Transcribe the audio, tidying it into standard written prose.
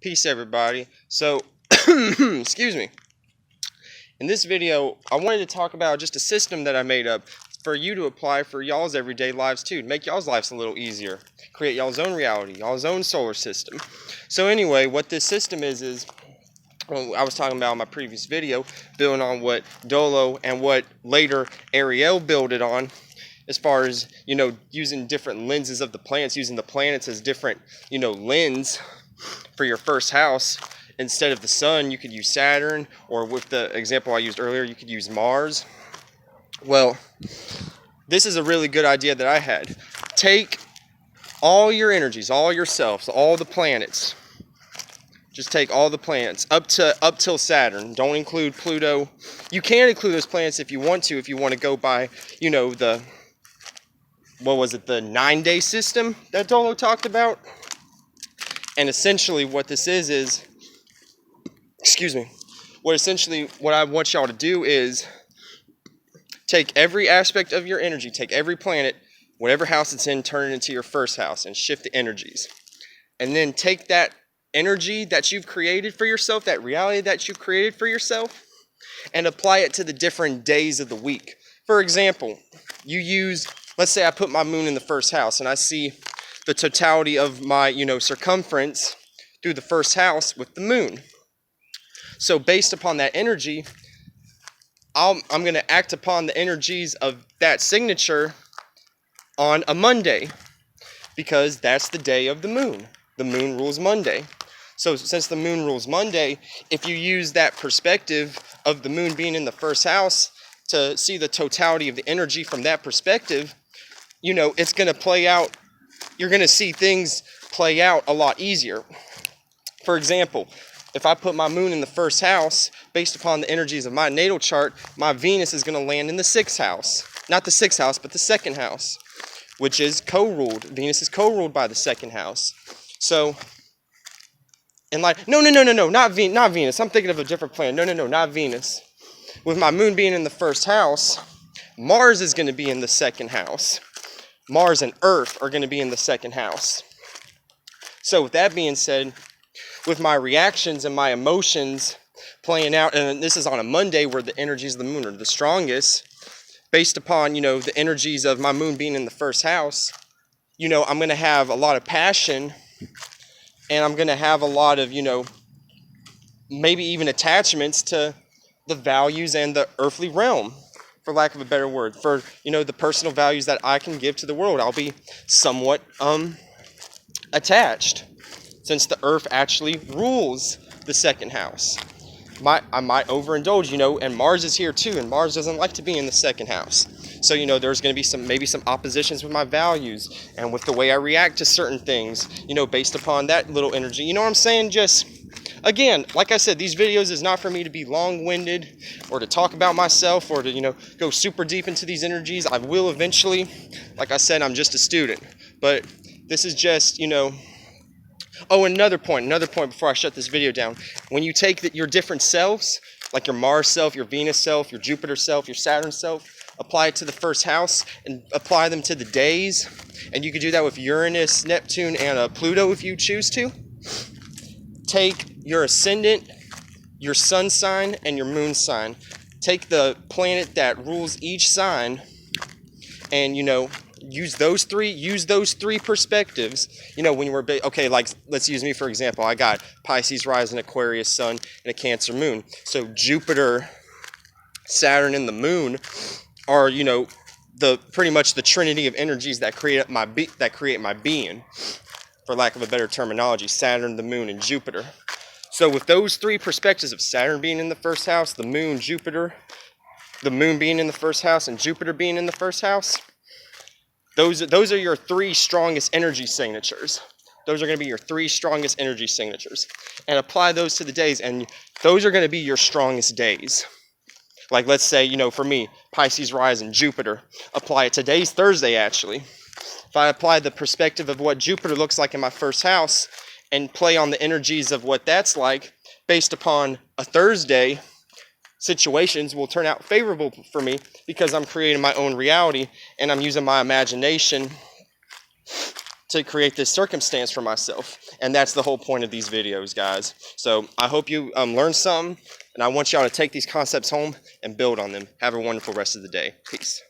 Peace, everybody. So, excuse me. In this video, I wanted to talk about just a system that I made up for you to apply for y'all's everyday lives too, to make y'all's lives a little easier, create y'all's own reality, y'all's own solar system. So anyway, what this system is well, I was talking about in my previous video, building on what Dolo and what later Ariel built it on, as far as, using different lenses of the planets, using the planets as different, lens for your first house. Instead of the sun, you could use Saturn, or with the example I used earlier, you could use Mars. Well, this is a really good idea that I had. Take all your energies, all yourselves, all the planets. Just take all the planets up till Saturn. Don't include Pluto. You can include those planets if you want to go by, the 9-day system that Dolo talked about. And essentially what this is excuse me, what I want y'all to do is take every aspect of your energy, take every planet, whatever house it's in, turn it into your first house and shift the energies. And then take that energy that you've created for yourself, that reality that you've created for yourself, and apply it to the different days of the week. For example, let's say I put my moon in the first house and I see the totality of my, circumference through the first house with the moon. So based upon that energy, I'm going to act upon the energies of that signature on a Monday, because that's the day of the moon. The moon rules Monday. So since the moon rules Monday, if you use that perspective of the moon being in the first house to see the totality of the energy from that perspective, it's going to play out. You're going to see things play out a lot easier. For example, if I put my moon in the first house, based upon the energies of my natal chart, my Venus is going to land in the 6th house. Not the 6th house, but the 2nd house, which is co-ruled. Venus is co-ruled by the 2nd house. So, not Venus. I'm thinking of a different planet. No, not Venus. With my moon being in the first house, Mars is going to be in the 2nd house. Mars and Earth are going to be in the 2nd house. So with that being said, with my reactions and my emotions playing out, and this is on a Monday where the energies of the moon are the strongest, based upon, the energies of my moon being in the first house, I'm going to have a lot of passion, and I'm going to have a lot of, maybe even attachments to the values and the earthly realm, for lack of a better word, for, the personal values that I can give to the world. I'll be somewhat attached, since the earth actually rules the 2nd house. I might overindulge, and Mars is here too, and Mars doesn't like to be in the 2nd house. So, there's going to be some oppositions with my values and with the way I react to certain things, based upon that little energy. You know what I'm saying? Just, again, like I said, these videos is not for me to be long-winded or to talk about myself or to, go super deep into these energies. I will eventually. Like I said, I'm just a student. But this is just, Oh, another point before I shut this video down. When you take your different selves, like your Mars self, your Venus self, your Jupiter self, your Saturn self, apply it to the first house and apply them to the days. And you could do that with Uranus, Neptune, and Pluto if you choose to. Take your ascendant, your sun sign, and your moon sign. Take the planet that rules each sign and, use those three perspectives. When you were okay, like let's use me for example. I got Pisces rising, Aquarius sun, and a Cancer moon. So Jupiter, Saturn, and the moon are the pretty much the trinity of energies that create my being, for lack of a better terminology. Saturn, the moon, and Jupiter. So with those three perspectives of Saturn being in the first house, the moon being in the first house, and Jupiter being in the first house, those are your 3 strongest energy signatures. Those are going to be your 3 strongest energy signatures. And apply those to the days, and those are going to be your strongest days. Like let's say, for me, Pisces rising, Jupiter. Apply it. Today's Thursday, actually. If I apply the perspective of what Jupiter looks like in my first house and play on the energies of what that's like based upon a Thursday, situations will turn out favorable for me because I'm creating my own reality and I'm using my imagination to create this circumstance for myself. And that's the whole point of these videos, guys. So I hope you learned something, and I want y'all to take these concepts home and build on them. Have a wonderful rest of the day. Peace.